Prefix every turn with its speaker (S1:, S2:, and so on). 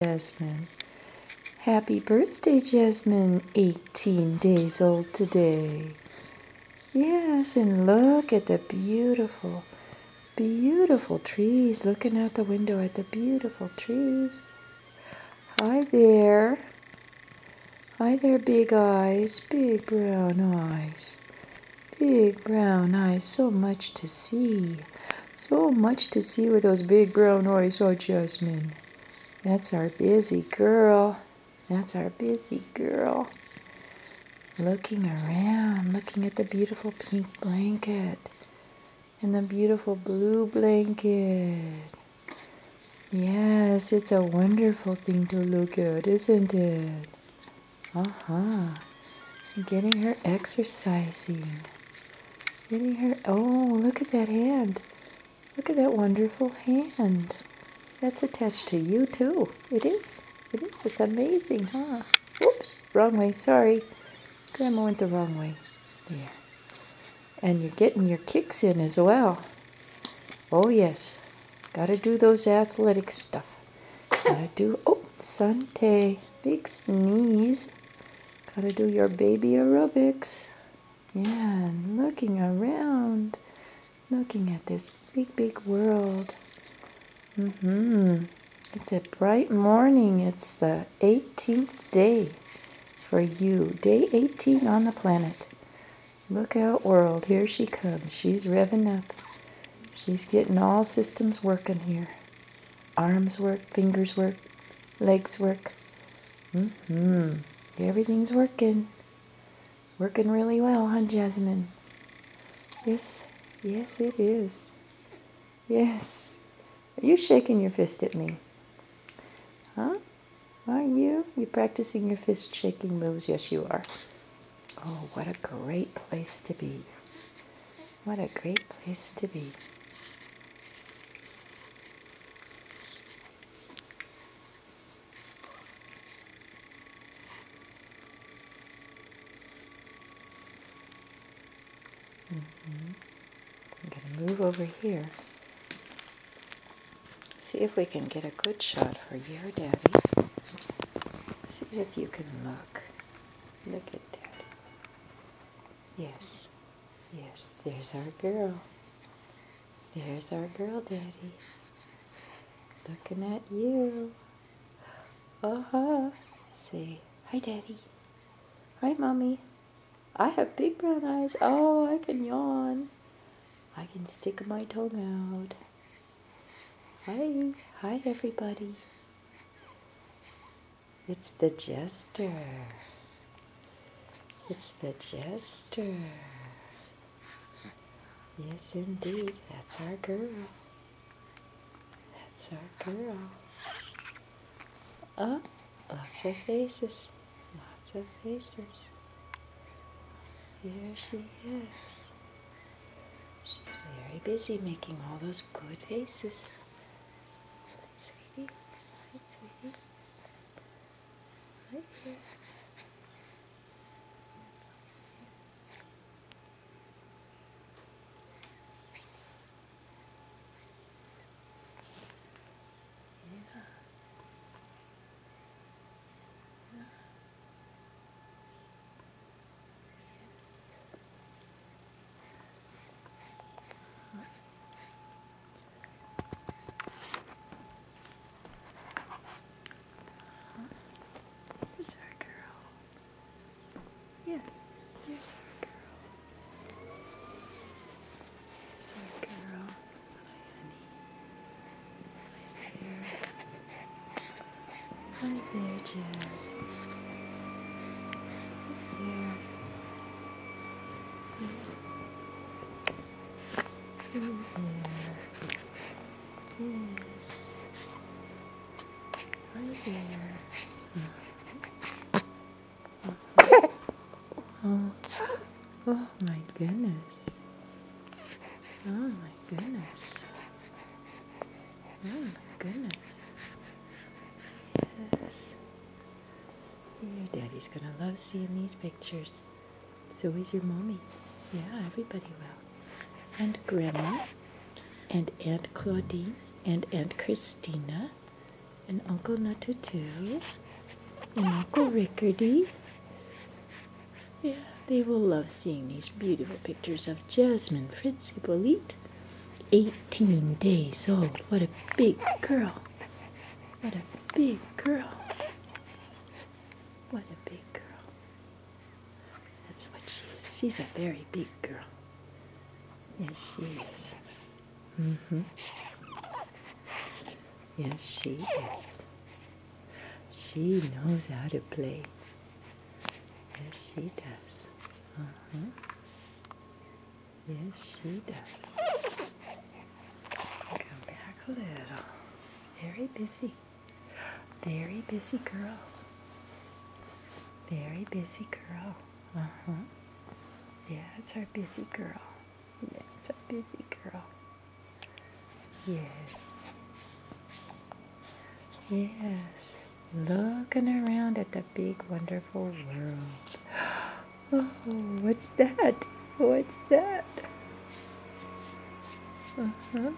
S1: Jasmine. Happy birthday, Jasmine. 18 days old today. Yes, and look at the beautiful, beautiful trees. Looking out the window at the beautiful trees. Hi there. Hi there, big eyes. Big brown eyes. Big brown eyes. So much to see. So much to see with those big brown eyes, oh, Jasmine. That's our busy girl. That's our busy girl. Looking around, looking at the beautiful pink blanket and the beautiful blue blanket. Yes, it's a wonderful thing to look at, isn't it? Getting her exercising. Getting her, oh, look at that hand. Look at that wonderful hand. That's attached to you too. It is. It is. It's amazing, huh? Oops, wrong way. Sorry. Grandma went the wrong way. There. And you're getting your kicks in as well. Oh, yes. Gotta do those athletic stuff. Gotta do, oh, Sante. Big sneeze. Gotta do your baby aerobics. Yeah, and looking around. Looking at this big, big world. It's a bright morning. It's the 18th day for you. Day 18 on the planet. Look out, world. Here she comes. She's revving up. She's getting all systems working here. Arms work, fingers work, legs work. Everything's working. Working really well, huh, Jasmine? Yes. Yes, it is. Yes. Are you shaking your fist at me? Huh? Are you? You practicing your fist shaking moves? Yes, you are. Oh, what a great place to be. What a great place to be. I'm going to move over here. See if we can get a good shot for your daddy. See if you can look. Look at Daddy. Yes. Yes, there's our girl. There's our girl, Daddy. Looking at you. Say, hi, Daddy. Hi, Mommy. I have big brown eyes. Oh, I can yawn. I can stick my tongue out. Hi. Hi, everybody. It's the Jester. It's the Jester. Yes, indeed. That's our girl. That's our girl. Oh, lots of faces. Lots of faces. Here she is. She's very busy making all those good faces. Sweetie. Hi, sweetie. Right here. Here's our girl. Yes, here's our girl. Here's our girl. Hi, honey. Hi there. Hi there, Jess. There. Yes. Hi there. Oh. Oh my goodness. Oh my goodness. Oh my goodness. Yes. Your daddy's gonna love seeing these pictures. So is your mommy. Yeah, everybody will. And Grandma. And Aunt Claudine. And Aunt Christina. And Uncle Nutter too. And Uncle Rickardy. Yeah, they will love seeing these beautiful pictures of Jasmine Fritz Hippolyte. 18 days old. What a big girl. What a big girl. What a big girl. That's what she is. She's a very big girl. Yes, she is. Mm-hmm. Yes, she is. She knows how to play. Yes, she does. Uh-huh. Yes, she does. Come back a little. Very busy. Very busy girl. Very busy girl. Uh-huh. Yeah, it's our busy girl. Yeah, it's our busy girl. Yes. Yes. Looking around at the big, wonderful world. Oh, what's that? What's that? Uh-huh.